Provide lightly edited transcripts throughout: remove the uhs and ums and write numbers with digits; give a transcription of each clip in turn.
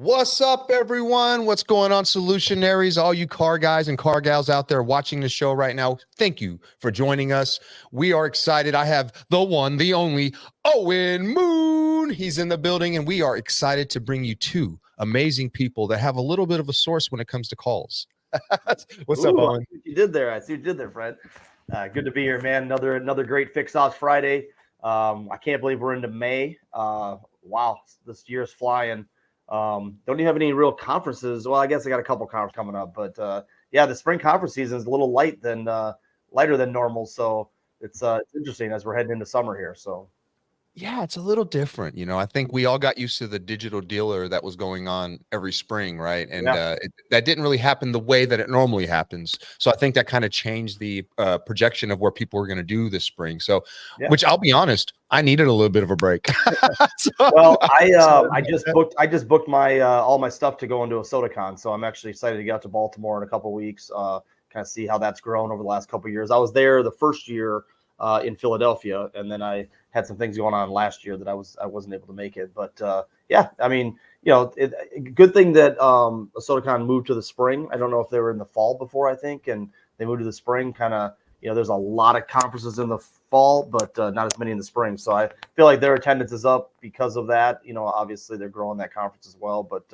What's up, everyone? What's going on, Solutionaries? All you car guys and car gals out there watching the show right now, thank you for joining us. We are excited. I have the one, the only, Owen Moon. He's in the building, and we are excited to bring you two amazing people that have a little bit of a source when it comes to calls. What's up, Owen? I see what you did there. Fred. Good to be here, man. Another great Fix Ops Friday. I can't believe we're into May. Wow, this year's flying. Don't even have any real conferences. Well, I guess I got a couple conferences coming up, but yeah, the spring conference season is a little lighter than normal. So it's interesting as we're heading into summer here. So yeah, it's a little different. I think we all got used to the digital dealer that was going on every spring, right? And that didn't really happen the way that it normally happens. So I think that kind of changed the projection of where people were going to do this spring. So, which I'll be honest, I needed a little bit of a break. I just booked my all my stuff to go into a SodaCon. So I'm actually excited to get out to Baltimore in a couple of weeks, kind of see how that's grown over the last couple of years. I was there the first year in Philadelphia, and then I had some things going on last year that I wasn't able to make it. But I mean, good thing that SodaCon moved to the spring. I don't know if they were in the fall before, I think, and they moved to the spring. Kind of, there's a lot of conferences in the fall, but not as many in the spring. So I feel like their attendance is up because of that. Obviously they're growing that conference as well. But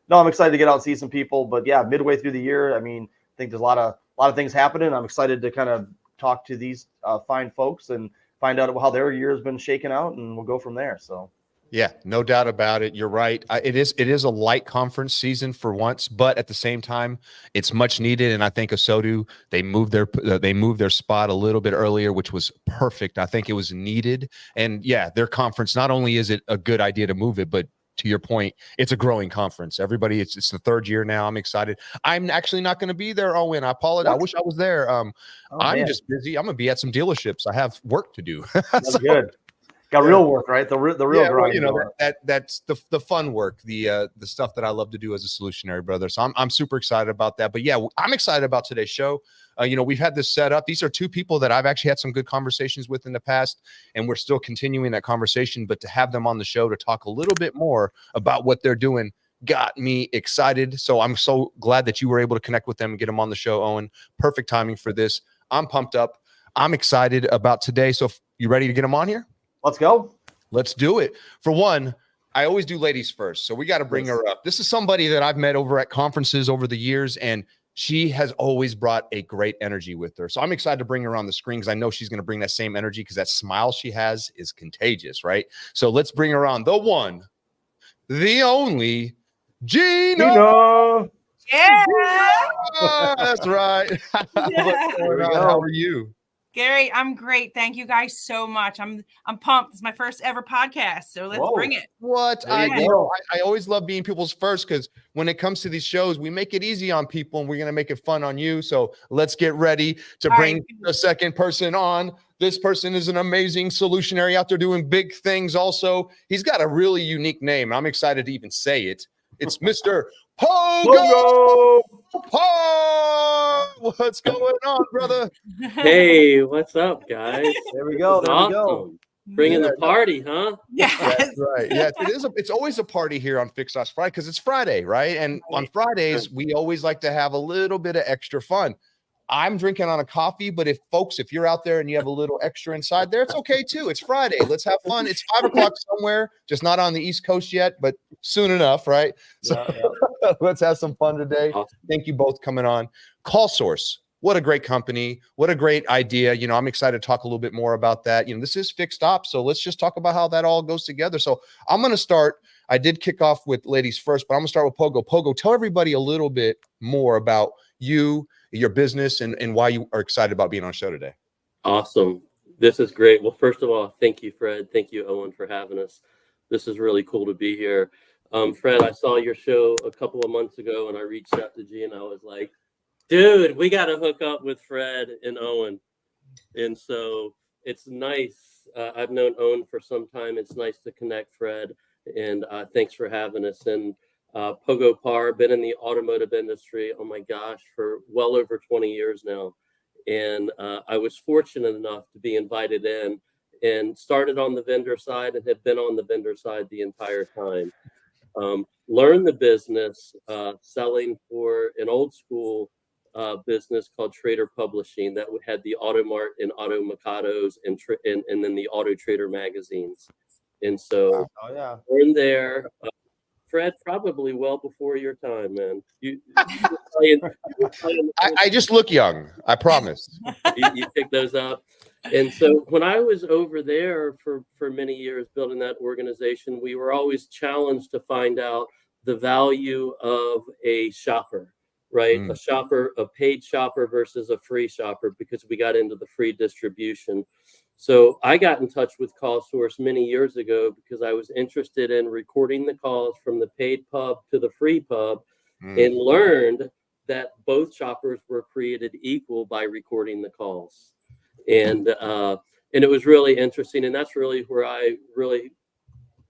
no, I'm excited to get out and see some people. But yeah, midway through the year, I mean, I think there's a lot of things happening. I'm excited to kind of talk to these fine folks and find out how their year has been shaken out, and we'll go from there. So yeah, no doubt about it. You're right. It is a light conference season for once, but at the same time, it's much needed. And I think ASOTU, they moved their spot a little bit earlier, which was perfect. I think it was needed. And yeah, their conference, not only is it a good idea to move it, but to your point, it's a growing conference. Everybody, it's the third year now. I'm excited. I'm actually not going to be there, Owen. I apologize. I wish I was there. I'm just busy. I'm going to be at some dealerships. I have work to do. That's good. Got real work, right? The real grind. Well, that's the fun work, the stuff that I love to do as a solutionary brother. So I'm super excited about that. But yeah, I'm excited about today's show. We've had this set up. These are two people that I've actually had some good conversations with in the past, and we're still continuing that conversation. But to have them on the show to talk a little bit more about what they're doing got me excited. So I'm so glad that you were able to connect with them and get them on the show, Owen. Perfect timing for this. I'm pumped up. I'm excited about today. So you ready to get them on here? Let's go. Let's do it. For one, I always do ladies first. So we got to bring her up. This is somebody that I've met over at conferences over the years, and she has always brought a great energy with her. So I'm excited to bring her on the screen because I know she's going to bring that same energy because that smile she has is contagious, right? So let's bring her on. The one, the only, Gina. Yeah. That's right. What's going on? How are you? Gary, I'm great. Thank you guys so much. I'm pumped. It's my first ever podcast, so let's bring it. What I always love being people's first because when it comes to these shows, we make it easy on people and we're going to make it fun on you. So let's get ready to bring the second person on. This person is an amazing solutionary out there doing big things. Also, he's got a really unique name. I'm excited to even say it. It's Mr. Pogo Parr. What's going on, brother? Hey, what's up, guys? There we go. There we go. Bringing the party, huh? Yeah, that's right. Yeah, it's always a party here on Fix Ops Friday because it's Friday, right? And on Fridays, we always like to have a little bit of extra fun. I'm drinking on a coffee, but if you're out there and you have a little extra inside there, it's okay too. It's Friday. Let's have fun. It's 5 o'clock somewhere, just not on the East Coast yet, but soon enough, right? So let's have some fun today. Awesome. Thank you both coming on. CallSource. What a great company. What a great idea. I'm excited to talk a little bit more about that. This is Fixed Ops, so let's just talk about how that all goes together. So I'm going to start. I did kick off with ladies first, but I'm going to start with Pogo. Pogo, tell everybody a little bit more about you, your business, and why you are excited about being on the show today. Awesome. This is great. Well, first of all, thank you, Fred. Thank you, Owen, for having us. This is really cool to be here. Fred, I saw your show a couple of months ago, and I reached out to G, and I was like, dude, we got to hook up with Fred and Owen. And so it's nice. I've known Owen for some time. It's nice to connect, Fred, and thanks for having us. And Pogo Parr, been in the automotive industry, oh my gosh, for well over 20 years now. And I was fortunate enough to be invited in and started on the vendor side and have been on the vendor side the entire time. learned the business selling for an old school business called Trader Publishing that had the Automart and Auto Mikados and then the Auto Trader magazines. And so we're in there. Fred, probably well before your time, man. I just look young. I promise. You pick those up. And so when I was over there for many years building that organization, we were always challenged to find out the value of a shopper, right? A shopper, a paid shopper versus a free shopper, because we got into the free distribution. So I got in touch with CallSource many years ago because I was interested in recording the calls from the paid pub to the free pub and learned that both shoppers were created equal by recording the calls. And it was really interesting. And that's really where I really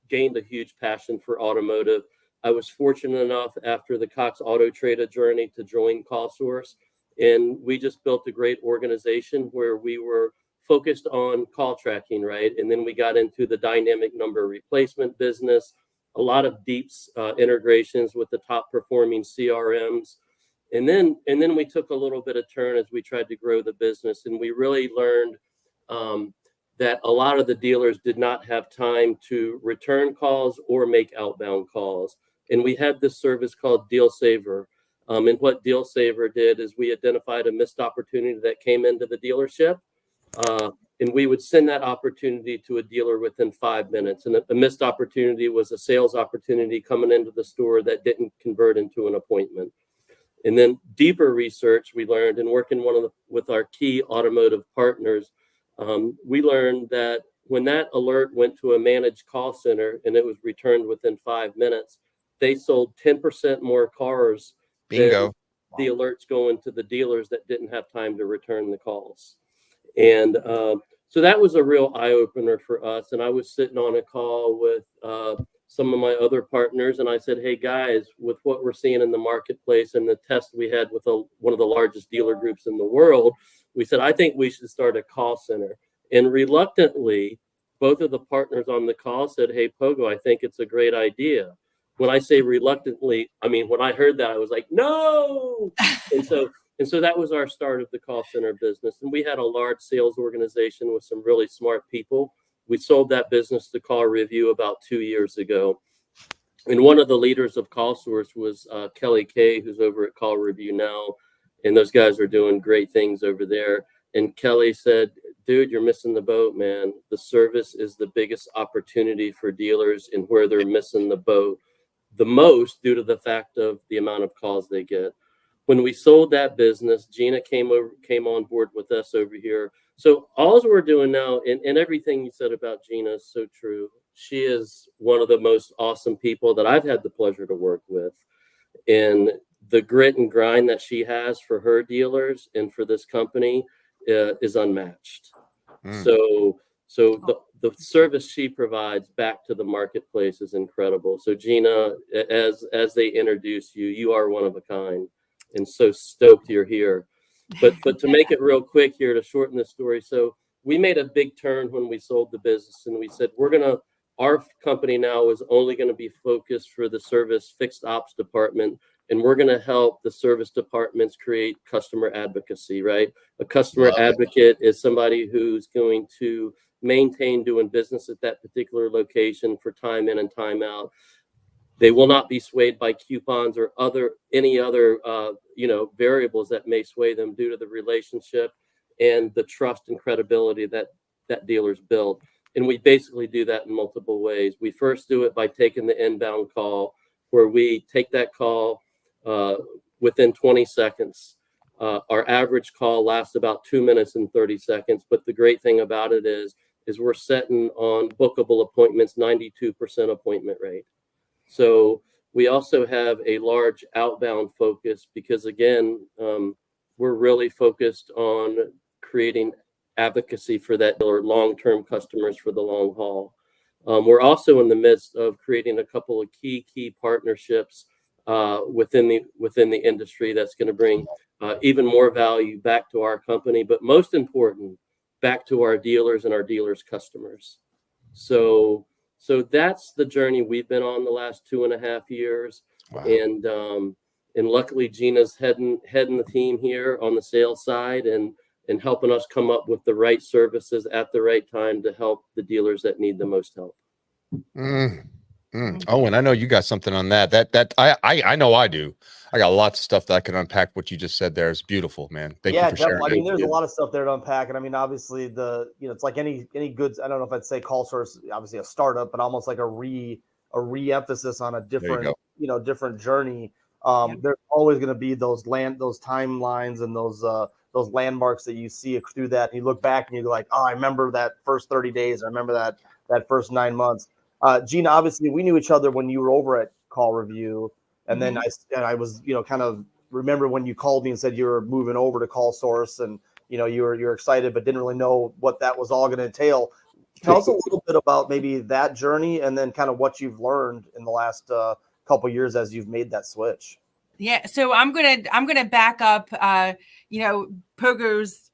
gained a huge passion for automotive. I was fortunate enough after the Cox Auto Trader journey to join CallSource. And we just built a great organization where we were focused on call tracking, right? And then we got into the dynamic number replacement business, a lot of deep integrations with the top performing CRMs. And then we took a little bit of turn as we tried to grow the business. And we really learned that a lot of the dealers did not have time to return calls or make outbound calls. And we had this service called Deal Saver. And what Deal Saver did is we identified a missed opportunity that came into the dealership. And we would send that opportunity to a dealer within 5 minutes. And a missed opportunity was a sales opportunity coming into the store that didn't convert into an appointment. And then deeper research we learned, and working with our key automotive partners, we learned that when that alert went to a managed call center and it was returned within 5 minutes, they sold 10% more cars. Bingo. Than the alerts going to the dealers that didn't have time to return the calls. And so that was a real eye-opener for us. And I was sitting on a call with some of my other partners, and I said, hey, guys, with what we're seeing in the marketplace and the test we had with one of the largest dealer groups in the world, we said, I think we should start a call center. And reluctantly, both of the partners on the call said, hey, Pogo, I think it's a great idea. When I say reluctantly, I mean, when I heard that, I was like, no. And so that was our start of the call center business. And we had a large sales organization with some really smart people. We sold that business to Call Review about 2 years ago. And one of the leaders of CallSource was Kelly Kay, who's over at Call Review now. And those guys are doing great things over there. And Kelly said, dude, you're missing the boat, man. The service is the biggest opportunity for dealers and where they're missing the boat the most due to the fact of the amount of calls they get. When we sold that business, Gina came on board with us over here. So all we're doing now, and everything you said about Gina is so true. She is one of the most awesome people that I've had the pleasure to work with. And the grit and grind that she has for her dealers and for this company is unmatched. So the service she provides back to the marketplace is incredible. So Gina, as they introduce you, you are one of a kind. And so stoked you're here. But to make it real quick here, to shorten the story. So we made a big turn when we sold the business, and we said, our company now is only going to be focused for the service fixed ops department. And we're going to help the service departments create customer advocacy, right? A customer advocate is somebody who's going to maintain doing business at that particular location for time in and time out. They will not be swayed by coupons or any other variables that may sway them due to the relationship and the trust and credibility that dealers build. And we basically do that in multiple ways. We first do it by taking the inbound call, where we take that call within 20 seconds. Our average call lasts about 2 minutes and 30 seconds. But the great thing about it is we're setting on bookable appointments 92% appointment rate. So we also have a large outbound focus because, again, we're really focused on creating advocacy for that or long-term customers for the long haul. We're also in the midst of creating a couple of key partnerships within the industry that's going to bring even more value back to our company, but most important, back to our dealers and our dealers' customers. So So that's the journey we've been on the last 2.5 years. Wow. And luckily Gina's heading the team here on the sales side and helping us come up with the right services at the right time to help the dealers that need the most help. Oh, and I know you got something on that. I know I do. I got lots of stuff that I can unpack. What you just said there is beautiful, man. Thank you for sharing. I mean, there's a lot of stuff there to unpack, and I mean, obviously, it's like any goods. I don't know if I'd say CallSource, obviously a startup, but almost like a re-emphasis on a different, different journey. There's always going to be those timelines and those landmarks that you see through that. And you look back and you're like, oh, I remember that first 30 days. I remember that first 9 months. Gina, obviously, we knew each other when you were over at Call Review, and then I was, kind of remember when you called me and said you were moving over to CallSource, and you're excited but didn't really know what that was all going to entail. Tell us a little bit about maybe that journey, and then kind of what you've learned in the last couple of years as you've made that switch. Yeah, so I'm gonna back up. Pogo's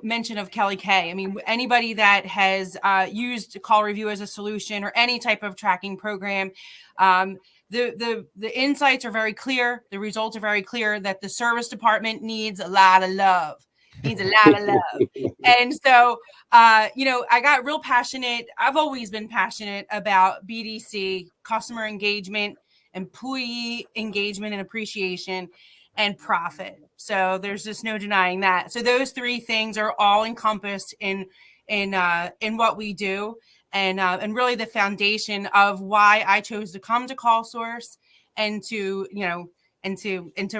mention of Kelly K. I mean, anybody that has used Call Review as a solution or any type of tracking program, the insights are very clear. The results are very clear that the service department needs a lot of love. And so, I got real passionate. I've always been passionate about BDC, customer engagement, employee engagement and appreciation, and profit. So there's just no denying that. So those three things are all encompassed in what we do, and really the foundation of why I chose to come to CallSource and to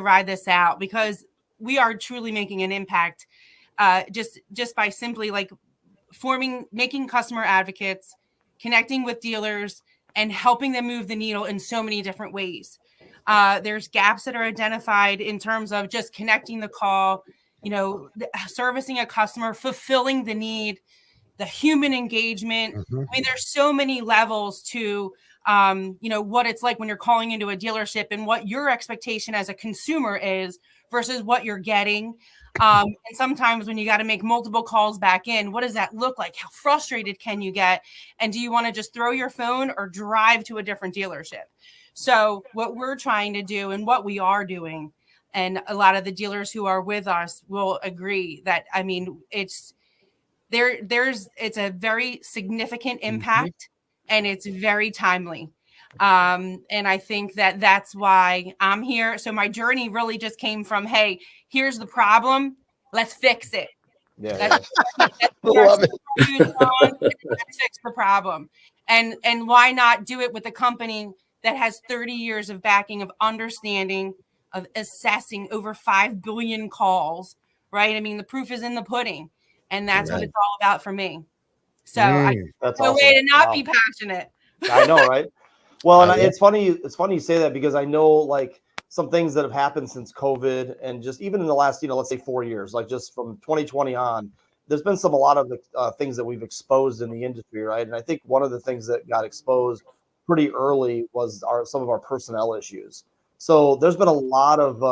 ride this out, because we are truly making an impact just by simply making customer advocates, connecting with dealers, and helping them move the needle in so many different ways. There's gaps that are identified in terms of just connecting the call, servicing a customer, fulfilling the need, the human engagement. I mean, there's so many levels to, what it's like when you're calling into a dealership and what your expectation as a consumer is versus what you're getting. And sometimes when you got to make multiple calls back in, what does that look like? How frustrated can you get? And do you want to just throw your phone or drive to a different dealership? So what we're trying to do and what we are doing, and a lot of the dealers who are with us will agree that, I mean, it's a very significant impact, and it's very timely. And I think that that's why I'm here. So my journey really just came from, hey, here's the problem. Let's fix it. Let's fix the problem. And why not do it with a company that has 30 years of backing, of understanding, of assessing over 5 billion calls, right? I mean, the proof is in the pudding, and that's what it's all about for me. So that's no awesome. way to not be passionate. I know, right? Well, and it's funny you say that, because I know some things that have happened since COVID, and just even in the last, let's say 4 years, just from 2020 on, there's been a lot of things that we've exposed in the industry, right? And I think one of the things that got exposed pretty early was some of our personnel issues. So there's been a lot of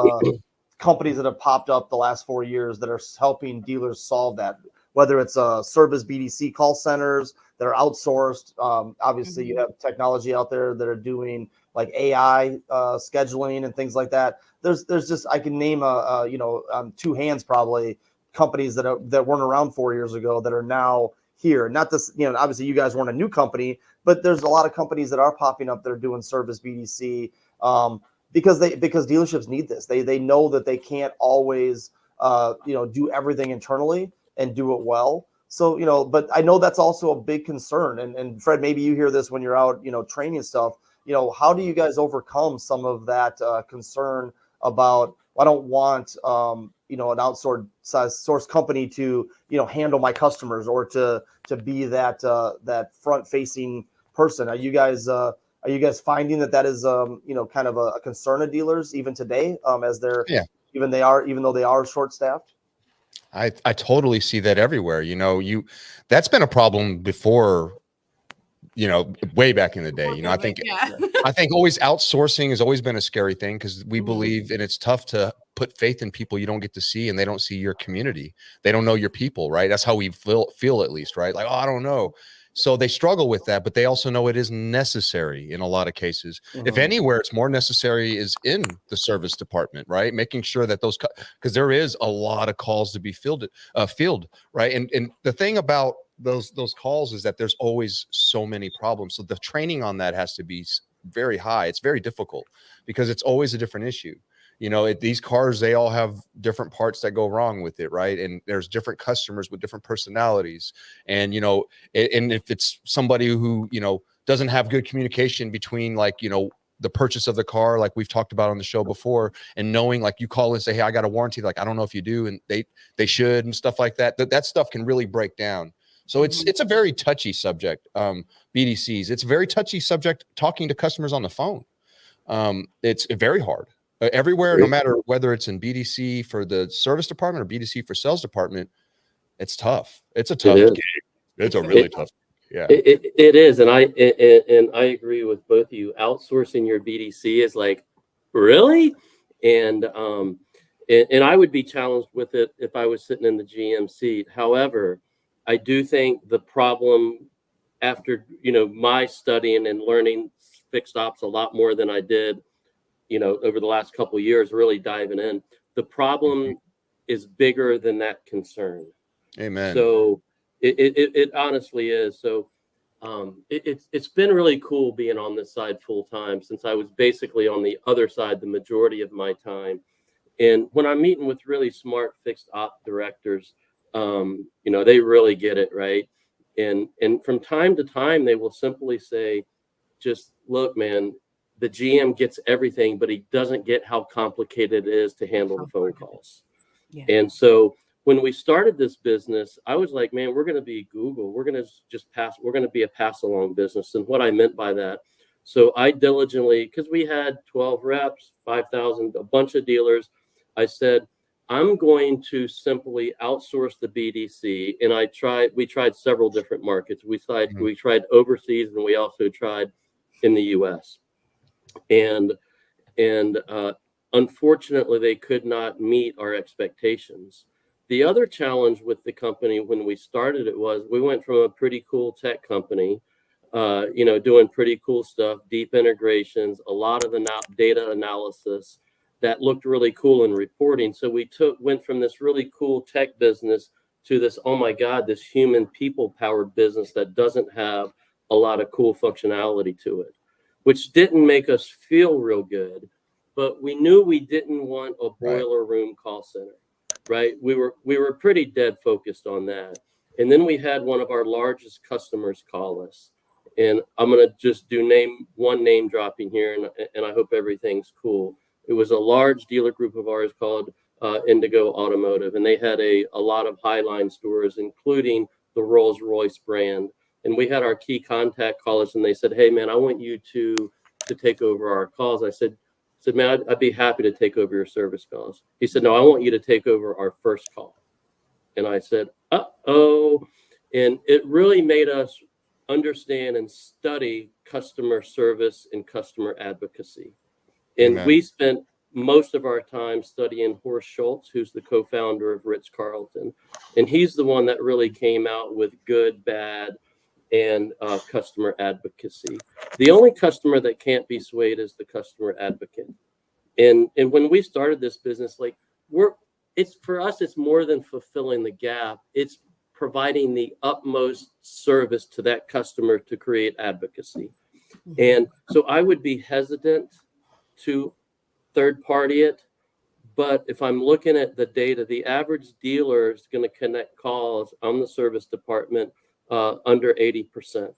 companies that have popped up the last 4 years that are helping dealers solve that, whether it's service BDC call centers that are outsourced. Obviously, you have technology out there that are doing AI scheduling and things like that. There's just, I can name on two hands probably companies that weren't around 4 years ago that are now here. Not this, obviously you guys weren't a new company, but there's a lot of companies that are popping up that are doing service BDC because dealerships need this. They know that they can't always do everything internally and do it well. So, but I know that's also a big concern. And Fred, maybe you hear this when you're out, training stuff. How do you guys overcome some of that concern about, I don't want, an outsourced company to, handle my customers, or to be that front facing person? Are you guys finding that is, kind of a concern of dealers even today, as they're, even though they are short staffed? I totally see that everywhere. That's been a problem before, way back in the day. I think always outsourcing has always been a scary thing, because we believe, and it's tough to put faith in people you don't get to see, and they don't see your community. They don't know your people, right? That's how we feel at least, right? I don't know. So they struggle with that, but they also know it is necessary in a lot of cases. If anywhere, it's more necessary is in the service department, right? Making sure that those, because there is a lot of calls to be fielded, right? And the thing about those calls is that there's always so many problems. So the training on that has to be very high. It's very difficult because it's always a different issue. You know, these cars, they all have different parts that go wrong with it, right? And there's different customers with different personalities. And, you know, and if it's somebody who, you know, doesn't have good communication between, like, you know, the purchase of the car, like we've talked about on the show before, and knowing, like, you call and say, hey, I got a warranty. Like, I don't know if you do. And they should, and stuff like that. That stuff can really break down. So it's a very touchy subject. BDCs, it's a very touchy subject talking to customers on the phone. It's very hard. Everywhere, no matter whether it's in BDC for the service department or BDC for sales department, it's tough. It's a tough game. It's a really tough. Yeah, it is, and I agree with both of you. Outsourcing your BDC is like, really, and I would be challenged with it if I was sitting in the GM seat. However, I do think the problem, after, you know, my studying and learning fixed ops a lot more than I did, you know, over the last couple of years, really diving in, the problem is bigger than that concern. Amen. So it honestly is. So it's been really cool being on this side full time, since I was basically on the other side the majority of my time. And when I'm meeting with really smart fixed op directors, you know, they really get it, right? And from time to time, they will simply say, just look, man, the GM gets everything, but he doesn't get how complicated it is to handle the phone calls. Yeah. And so when we started this business, I was like, man, we're going to be Google. We're going to just we're going to be a pass along business. And what I meant by that, so I diligently, because we had 12 reps, 5,000, a bunch of dealers, I said, I'm going to simply outsource the BDC. And we tried several different markets. We tried overseas, and we also tried in the US. And unfortunately, they could not meet our expectations. The other challenge with the company when we started it was we went from a pretty cool tech company, you know, doing pretty cool stuff, deep integrations, a lot of the data analysis that looked really cool in reporting. So we went from this really cool tech business to this, oh my God, this human people powered business that doesn't have a lot of cool functionality to it, which didn't make us feel real good. But we knew we didn't want a boiler room call center, right? We were pretty dead focused on that. And then we had one of our largest customers call us. And I'm going to just do name dropping here, and I hope everything's cool. It was a large dealer group of ours called Indigo Automotive, and they had a lot of Highline stores, including the Rolls-Royce brand. And we had our key contact call us, and they said, hey, man, I want you to take over our calls. I said, man, I'd be happy to take over your service calls. He said, no, I want you to take over our first call. And I said, uh-oh. And it really made us understand and study customer service and customer advocacy. And we spent most of our time studying Horst Schultz, who's the co-founder of Ritz-Carlton. And he's the one that really came out with good, bad, and customer advocacy. The only customer that can't be swayed is the customer advocate. And when we started this business, like for us, it's more than fulfilling the gap. It's providing the utmost service to that customer to create advocacy. And so I would be hesitant to third party it. But if I'm looking at the data, the average dealer is going to connect calls on the service department under 80%.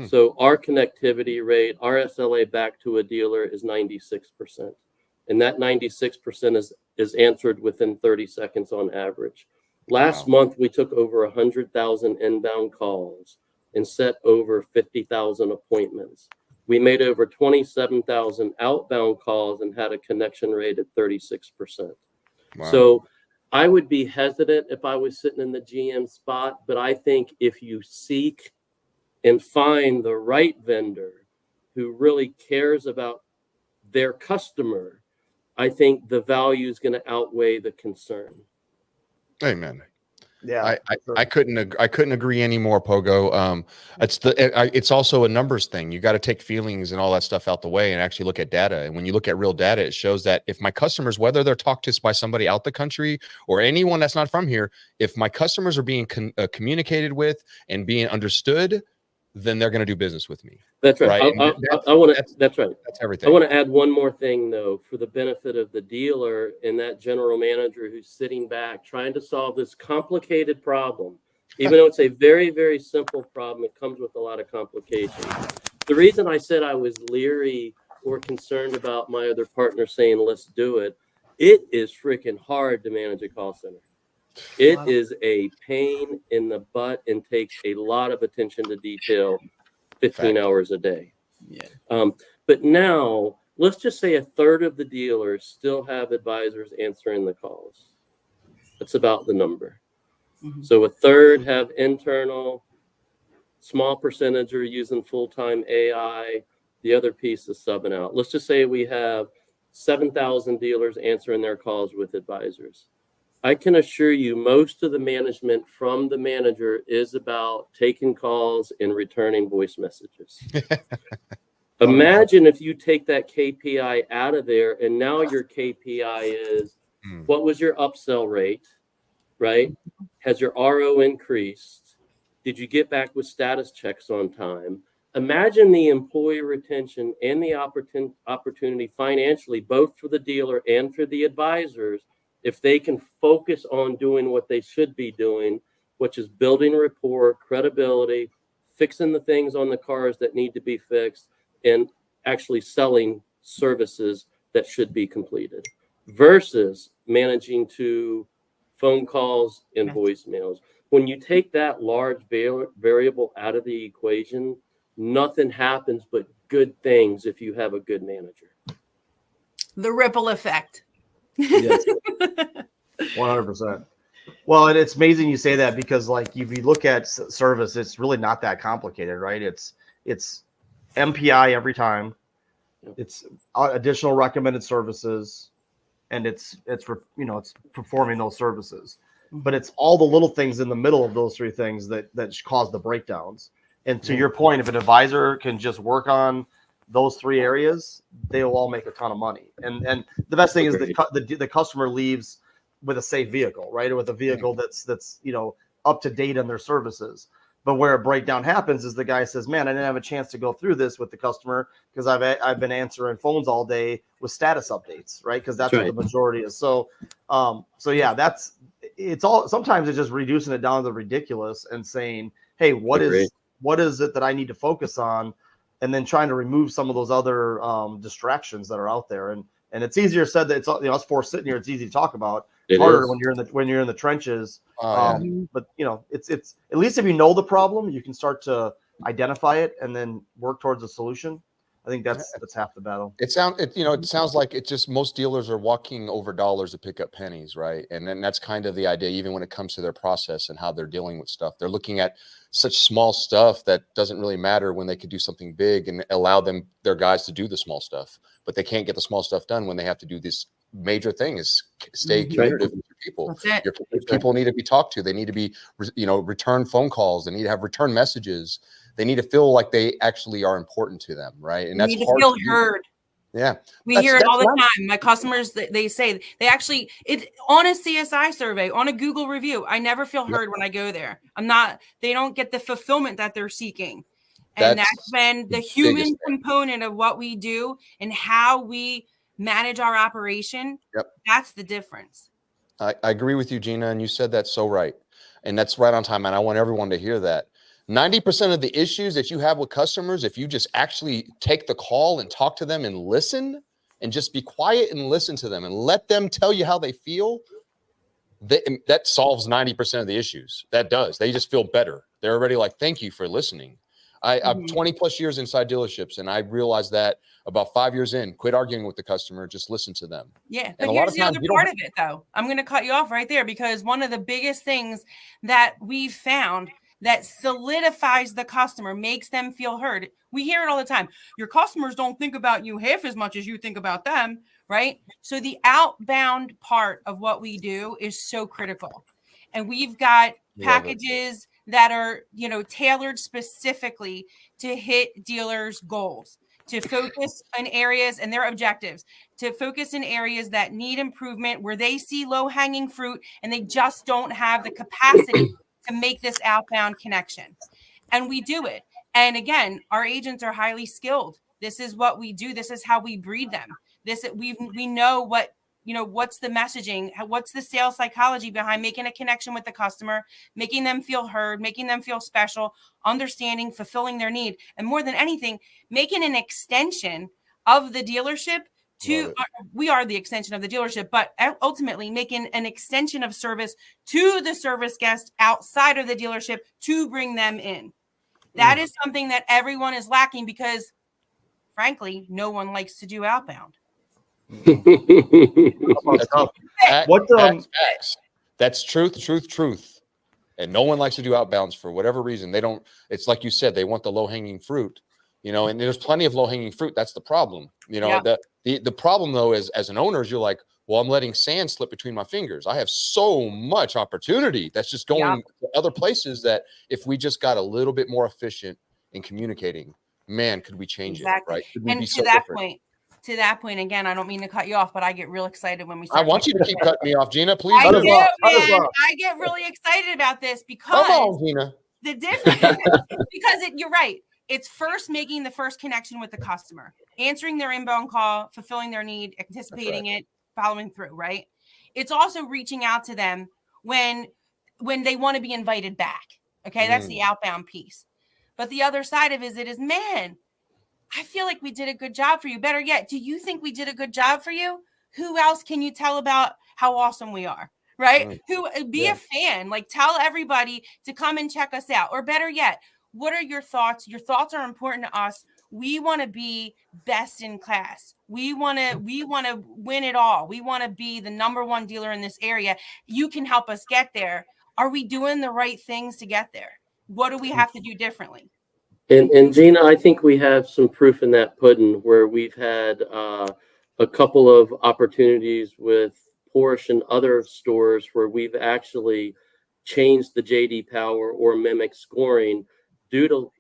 So our connectivity rate, our SLA back to a dealer is 96%. And that 96% is answered within 30 seconds on average. Last month, we took over 100,000 inbound calls and set over 50,000 appointments. We made over 27,000 outbound calls and had a connection rate at 36%. So I would be hesitant if I was sitting in the GM spot, but I think if you seek and find the right vendor who really cares about their customer, I think the value is going to outweigh the concern. Amen. Yeah, I couldn't agree anymore, Pogo. It's also a numbers thing. You got to take feelings and all that stuff out the way and actually look at data. And when you look at real data, it shows that if my customers, whether they're talked to by somebody out the country or anyone that's not from here, if my customers are being communicated with and being understood, then they're going to do business with me. That's right. That's right. That's everything. I want to add one more thing, though, for the benefit of the dealer and that general manager who's sitting back trying to solve this complicated problem. Even though it's a very, very simple problem, it comes with a lot of complications. The reason I said I was leery or concerned about my other partner saying, let's do it, it is freaking hard to manage a call center. It is a pain in the butt and takes a lot of attention to detail 15 hours a day. Yeah. But now let's just say a third of the dealers still have advisors answering the calls. That's about the number. Mm-hmm. So a third have internal, small percentage are using full-time AI. The other piece is subbing out. Let's just say we have 7,000 dealers answering their calls with advisors. I can assure you most of the management from the manager is about taking calls and returning voice messages. Imagine if you take that KPI out of there and now your KPI is what was your upsell rate, right? Has your RO increased? Did you get back with status checks on time? Imagine the employee retention and the opportunity financially, both for the dealer and for the advisors, if they can focus on doing what they should be doing, which is building rapport, credibility, fixing the things on the cars that need to be fixed, and actually selling services that should be completed versus managing to phone calls and voicemails. When you take that large variable out of the equation, nothing happens but good things if you have a good manager. The ripple effect. Yes. 100%. Well, and it's amazing you say that because, like, if you look at service, it's really not that complicated, right? It's MPI every time, it's additional recommended services, and it's performing those services. But it's all the little things in the middle of those three things that cause the breakdowns. And to your point, if an advisor can just work on those three areas, they will all make a ton of money. And the best thing is the customer leaves with a safe vehicle, right? Or with a vehicle that's up to date on their services. But where a breakdown happens is the guy says, man, I didn't have a chance to go through this with the customer because I've been answering phones all day with status updates, right? Because that's what the majority is. So yeah, it's all, sometimes it's just reducing it down to the ridiculous and saying, hey, what is it that I need to focus on? And then trying to remove some of those other distractions that are out there. And it's easier said that it's, us four sitting here, it's easy to talk about. It's harder when you're in the trenches. But it's at least if you know the problem, you can start to identify it and then work towards a solution. I think that's half the battle. It sounds like it's just most dealers are walking over dollars to pick up pennies, right? And then that's kind of the idea, even when it comes to their process and how they're dealing with stuff. They're looking at such small stuff that doesn't really matter when they could do something big and allow their guys to do the small stuff. But they can't get the small stuff done when they have to do this major thing is stay communicative with your people. Your people need to be talked to. They need to be, return phone calls. They need to have return messages. They need to feel like they actually are important to them, right? And that's hard to heard. Yeah, we hear it all the time. My customers, they say they actually on a CSI survey, on a Google review. I never feel heard when I go there. They don't get the fulfillment that they're seeking, and that's been the human component of what we do and how we manage our operation. That's the difference. I agree with you, Gina, and you said that so right, and that's right on time. And I want everyone to hear that. 90% of the issues that you have with customers, if you just actually take the call and talk to them and listen and just be quiet and listen to them and let them tell you how they feel, that solves 90% of the issues. That does. They just feel better. They're already like, thank you for listening. I'm 20 plus years inside dealerships, and I realized that about 5 years in, quit arguing with the customer, just listen to them. Yeah, but here's the other part of it, though. I'm going to cut you off right there because one of the biggest things that we've found that solidifies the customer, makes them feel heard. We hear it all the time. Your customers don't think about you half as much as you think about them, right? So the outbound part of what we do is so critical. And we've got Love it. packages that are, tailored specifically to hit dealers' goals, to focus on areas and their objectives, to focus in areas that need improvement, where they see low-hanging fruit and they just don't have the capacity to make this outbound connection. And we do it. And again, our agents are highly skilled. This is what we do. This is how we breed them. We know what's the messaging, what's the sales psychology behind making a connection with the customer, making them feel heard, making them feel special, understanding, fulfilling their need, and more than anything, making an extension of the dealership we are the extension of the dealership, but ultimately making an extension of service to the service guest outside of the dealership to bring them in. That is something that everyone is lacking because, frankly, no one likes to do outbound. That's truth. And no one likes to do outbounds for whatever reason. They don't. It's like you said, they want the low-hanging fruit, and there's plenty of low-hanging fruit. That's the problem. The problem though is, as an owner, is you're like, well, I'm letting sand slip between my fingers. I have so much opportunity that's just going to other places that if we just got a little bit more efficient in communicating, man, could we change it, right? Could we and be to so that different? point, to that point, again, I don't mean to cut you off, but I get real excited when we I start. want you to keep cutting me off, Gina. Please. I do, man. I get really excited about this because come on, Gina. The difference because you're right. It's first making the first connection with the customer, answering their inbound call, fulfilling their need, anticipating it, following through, right? It's also reaching out to them when they want to be invited back. Okay, that's the outbound piece. But the other side of it is, man, I feel like we did a good job for you. Better yet, do you think we did a good job for you? Who else can you tell about how awesome we are? Right? Be a fan, like tell everybody to come and check us out. Or better yet, what are your thoughts? Your thoughts are important to us. We want to be best in class. We want to win it all. We want to be the number one dealer in this area. You can help us get there. Are we doing the right things to get there? What do we have to do differently? And Gina, I think we have some proof in that pudding where we've had a couple of opportunities with Porsche and other stores where we've actually changed the JD Power or Mimic scoring due to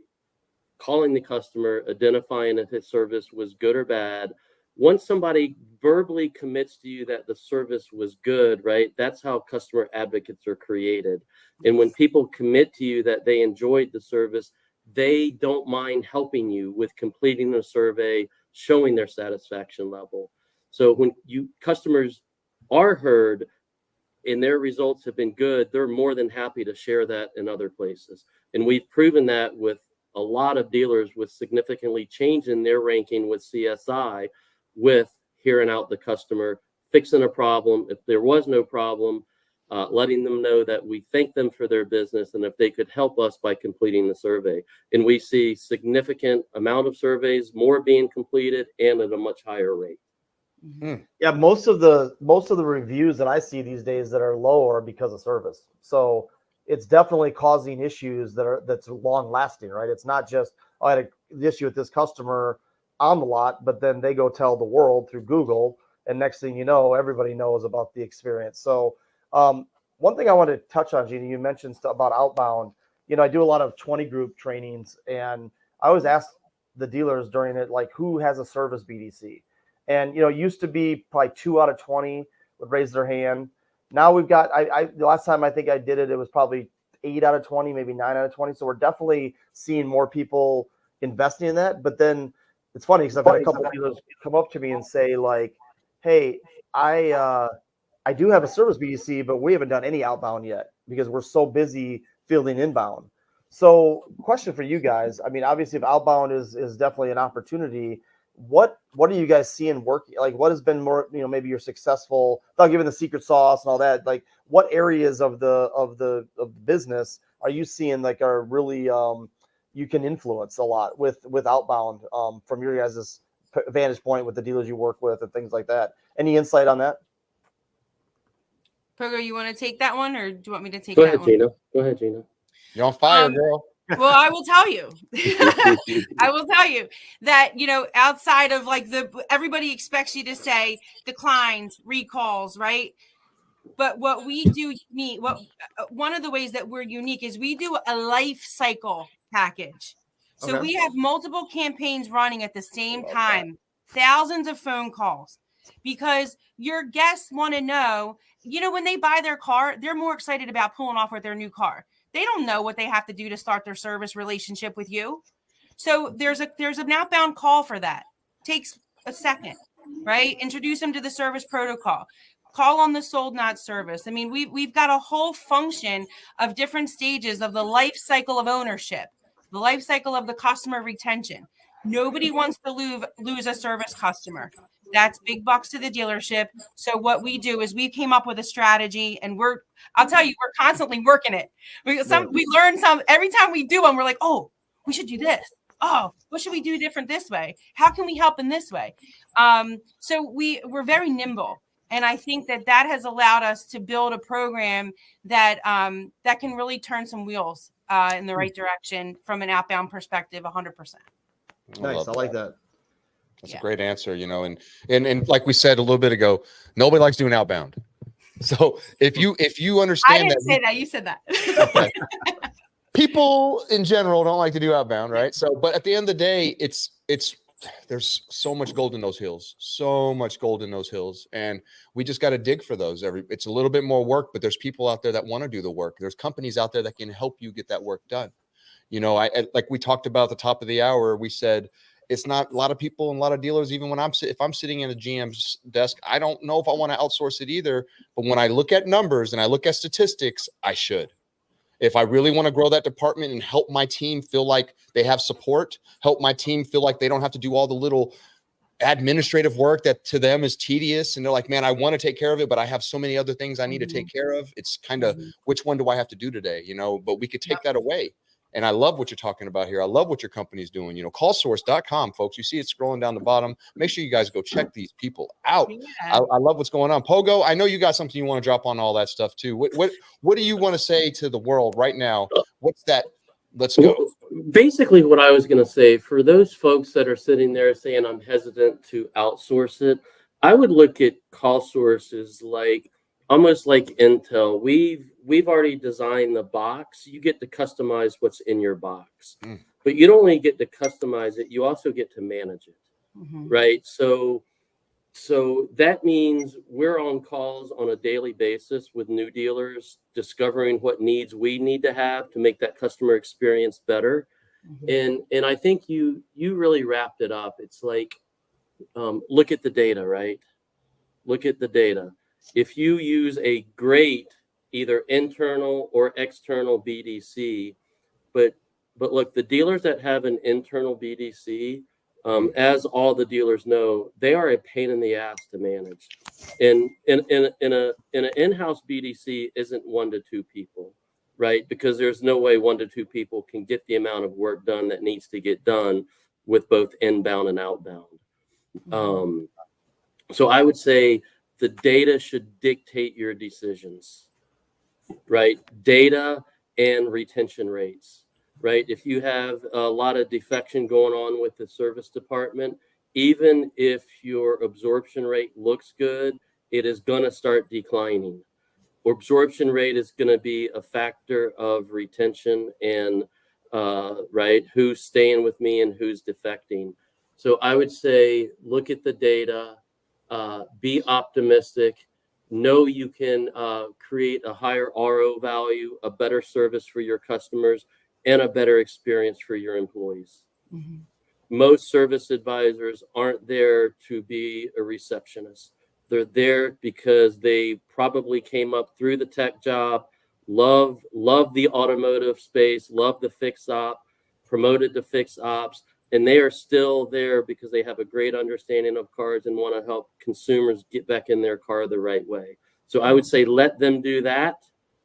calling the customer, identifying if his service was good or bad. Once somebody verbally commits to you that the service was good, right? That's how customer advocates are created. And when people commit to you that they enjoyed the service, they don't mind helping you with completing the survey, showing their satisfaction level. So when customers are heard and their results have been good, they're more than happy to share that in other places. And we've proven that with a lot of dealers with significantly changing their ranking with CSI, with hearing out the customer, fixing a problem. If there was no problem, letting them know that we thank them for their business and if they could help us by completing the survey. And we see significant amount of surveys, more being completed and at a much higher rate. Yeah, most of the reviews that I see these days that are low are because of service. So it's definitely causing issues that's long lasting, right? It's not just, I had an issue with this customer on the lot, but then they go tell the world through Google, and next thing you know, everybody knows about the experience. So one thing I want to touch on, Gina, you mentioned about outbound. I do a lot of 20 group trainings, and I always ask the dealers during it, like, who has a service BDC? And, it used to be probably 2 out of 20 would raise their hand. Now we've got, the last time I think I did it, it was probably 8 out of 20, maybe 9 out of 20. So we're definitely seeing more people investing in that. But then it's funny because I've had a couple of dealers come up to me and say, like, hey, I do have a service BDC, but we haven't done any outbound yet because we're so busy fielding inbound. So question for you guys. I mean, obviously if outbound is definitely an opportunity, what are you guys seeing working? Like, what has been more, maybe you're successful without giving the secret sauce and all that? Like, what areas of the business are you seeing like are really you can influence a lot with outbound from your guys' vantage point with the dealers you work with and things like that? Any insight on that? Pogo, you want to take that one, or do you want me to take that one? Go ahead, Gina. You're on fire, girl. Well, I will tell you. I will tell you that, outside of like everybody expects you to say declines, recalls, right? But what we do unique, one of the ways that we're unique is we do a life cycle package. So we have multiple campaigns running at the same time, thousands of phone calls, because your guests want to know, when they buy their car, they're more excited about pulling off with their new car. They don't know what they have to do to start their service relationship with you. So there's an outbound call for that. Takes a second, right? Introduce them to the service protocol. Call on the sold not service. I mean, we've got a whole function of different stages of the life cycle of ownership, the life cycle of the customer retention. Nobody wants to lose a service customer. That's big bucks to the dealership. So what we do is we came up with a strategy, and I'll tell you, we're constantly working it. We learn some every time we do them. We're like, oh, we should do this. Oh, what should we do different this way? How can we help in this way? So we're very nimble. And I think that has allowed us to build a program that can really turn some wheels in the right direction from an outbound perspective, 100%. Nice. I like that. That's a great answer, and like we said a little bit ago, nobody likes doing outbound. So if you understand, I didn't say that. You said that. Okay. People in general don't like to do outbound, right? So, but at the end of the day, there's so much gold in those hills, and we just got to dig for those. It's a little bit more work, but there's people out there that want to do the work. There's companies out there that can help you get that work done. Like we talked about at the top of the hour, we said it's not a lot of people and a lot of dealers. Even when if I'm sitting in a GM's desk, I don't know if I want to outsource it either. But when I look at numbers and I look at statistics, I should. If I really want to grow that department and help my team feel like they have support, help my team feel like they don't have to do all the little administrative work that to them is tedious. And they're like, man, I want to take care of it, but I have so many other things I need to take care of. It's kind of, which one do I have to do today? But we could take that away. And I love what you're talking about here. I love what your company's doing. CallSource.com, folks. You see it scrolling down the bottom. Make sure you guys go check these people out. Yeah. I love what's going on. Pogo, I know you got something you want to drop on all that stuff too. What do you want to say to the world right now? What's that? Let's go. Basically, what I was going to say, for those folks that are sitting there saying I'm hesitant to outsource it, I would look at CallSource's almost like Intel. We've already designed the box. You get to customize what's in your box, but you don't only get to customize it, you also get to manage it, right? So that means we're on calls on a daily basis with new dealers, discovering what needs we need to have to make that customer experience better. And I think you really wrapped it up. It's like, look at the data, right? Look at the data. If you use a great either internal or external BDC, but look, the dealers that have an internal BDC, as all the dealers know, they are a pain in the ass to manage. And in an in-house BDC isn't 1 to 2 people, right? Because there's no way 1 to 2 people can get the amount of work done that needs to get done with both inbound and outbound. So I would say the data should dictate your decisions, right? Data and retention rates, right? If you have a lot of defection going on with the service department, even if your absorption rate looks good, it is going to start declining. Absorption rate is going to be a factor of retention and, right, who's staying with me and who's defecting. So I would say, look at the data. Be optimistic. Know you can create a higher RO value, a better service for your customers, and a better experience for your employees. Most service advisors aren't there to be a receptionist. They're there because they probably came up through the tech job, love the automotive space, love the fix op, promoted to fix ops, and they are still there because they have a great understanding of cars and want to help consumers get back in their car the right way. So I would say let them do that,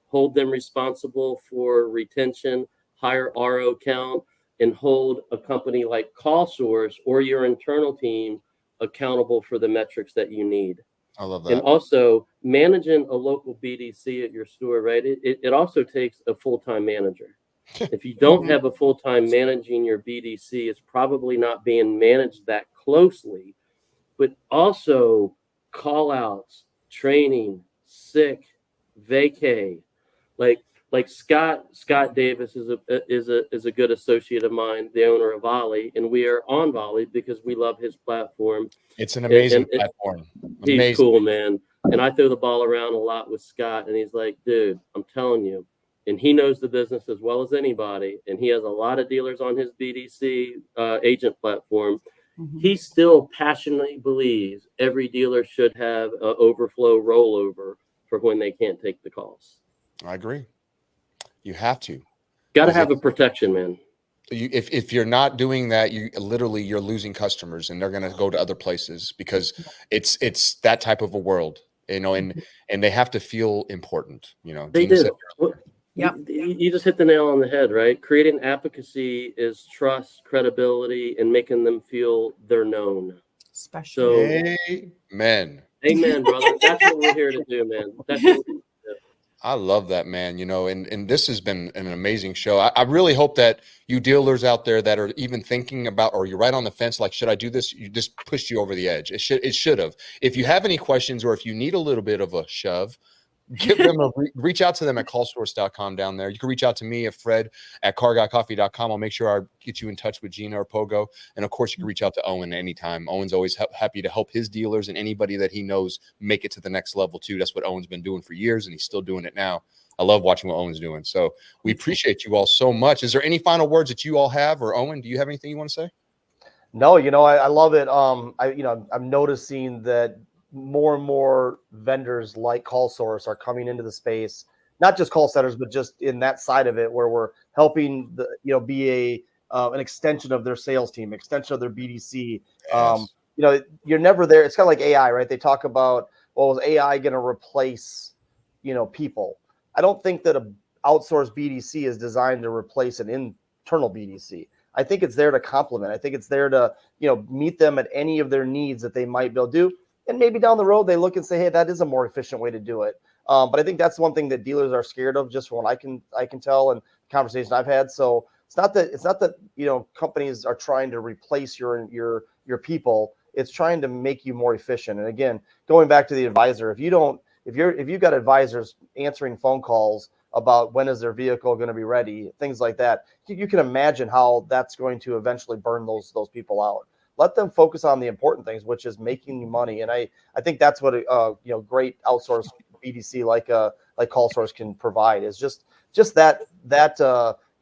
hold them responsible for retention, higher RO count, and hold a company like CallSource or your internal team accountable for the metrics that you need. I love that. And also managing a local BDC at your store, right? It also takes a full-time manager. If you don't have a full-time managing your BDC, it's probably not being managed that closely, but also call outs, training, sick, vacay. Like Scott Davis is a good associate of mine, the owner of Volley, and we are on Volley because we love his platform. It's an amazing and platform. He's Amazing. cool, man. And I throw the ball around a lot with Scott, and he's like, dude, I'm telling you. And he knows the business as well as anybody, and he has a lot of dealers on his BDC agent platform. Mhm. He still passionately believes every dealer should have an overflow rollover for when they can't take the calls. I agree. You have to. Got to have a protection, man. If you're not doing that, you're losing customers, and they're going to go to other places because it's that type of a world, and they have to feel important. They Gina do. Yep. You just hit the nail on the head, right? Creating advocacy is trust, credibility, and making them feel they're known. Special. Amen. Amen, brother. That's what we're here to do, man. That's what we're I love that, man. And this has been an amazing show. I really hope that you dealers out there that are even thinking about, or you're right on the fence, like, should I do this? You just pushed you over the edge. It should have. If you have any questions, or if you need a little bit of a shove, give them reach out to them at callsource.com down there. You can reach out to me at Fred at carguycoffee.com. I'll make sure I get you in touch with Gina or Pogo. And of course, you can reach out to Owen anytime. Owen's always happy to help his dealers and anybody that he knows make it to the next level too. That's what Owen's been doing for years, and he's still doing it now. I love watching what Owen's doing. So we appreciate you all so much. Is there any final words that you all have, or Owen, do you have anything you want to say? No, I love it. I'm noticing that more and more vendors like CallSource are coming into the space, not just call centers, but just in that side of it, where we're helping be an extension of their sales team, extension of their BDC. Yes. You're never there. It's kind of like AI, right? They talk about, well, is AI going to replace, people? I don't think that an outsourced BDC is designed to replace an internal BDC. I think it's there to complement. I think it's there to, meet them at any of their needs that they might be able to do. And maybe down the road, they look and say, hey, that is a more efficient way to do it. But I think that's one thing that dealers are scared of, just from what I can tell and conversations I've had. So it's not that companies are trying to replace your people. It's trying to make you more efficient. And again, going back to the advisor, if you've got advisors answering phone calls about when is their vehicle going to be ready, things like that, you can imagine how that's going to eventually burn those people out. Let them focus on the important things, which is making you money. And I think that's what great outsourced BDC like CallSource can provide, is just that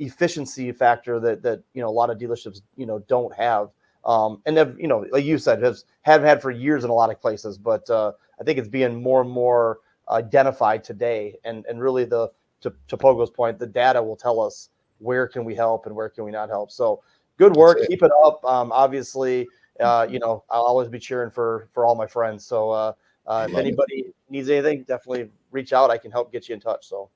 efficiency factor that a lot of dealerships don't have, and have, like you said, haven't had for years in a lot of places. But I think it's being more and more identified today, and really to Pogo's point, the data will tell us where can we help and where can we not help. So good work. Keep it up. Obviously, I'll always be cheering for all my friends. So if anybody needs anything, definitely reach out. I can help get you in touch. So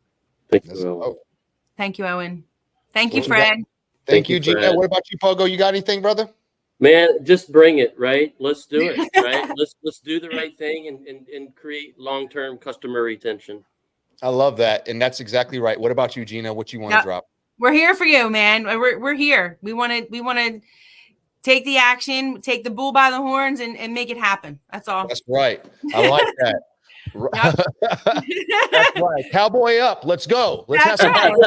Thank you, Owen. Thank you, Fred. Thank you, Gina. What about you, Pogo? You got anything, brother? Man, just bring it, right? Let's do it, right? Let's do the right thing and create long-term customer retention. I love that. And that's exactly right. What about you, Gina? What you want to drop? We're here for you, man. We're here. We want to take the action, take the bull by the horns, and make it happen. That's all. That's right. I like that. That's right. Cowboy up. Let's go. Let's have some fun.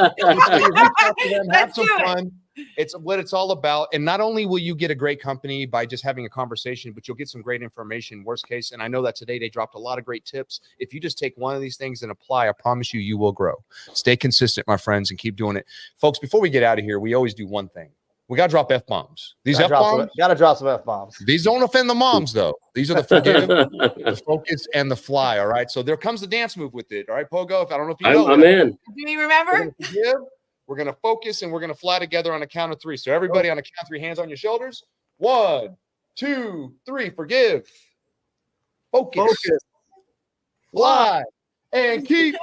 Have some fun. It's what it's all about. And not only will you get a great company by just having a conversation, but you'll get some great information, worst case. And I know that today they dropped a lot of great tips. If you just take one of these things and apply, I promise you will grow. Stay consistent, my friends, and keep doing it. Folks, before we get out of here, we always do one thing. We got to drop F-bombs. These F-bombs? Got to drop some F-bombs. These don't offend the moms, though. These are the forgive, the focus, and the fly, all right? So there comes the dance move with it, all right, Pogo? I don't know if you know. I'm in. Do you remember? We're going to focus, and we're going to fly together on a count of three. So everybody on a count of three, hands on your shoulders. 1, 2, 3. Forgive. Focus. Fly. And keep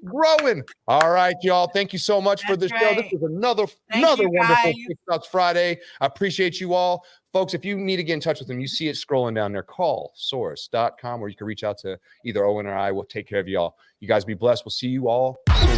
growing. All right, y'all. Thank you so much for this show. This was another wonderful TikTok Friday. I appreciate you all. Folks, if you need to get in touch with them, you see it scrolling down there. CallSource.com, or you can reach out to either Owen or I. We'll take care of y'all. You guys be blessed. We'll see you all soon.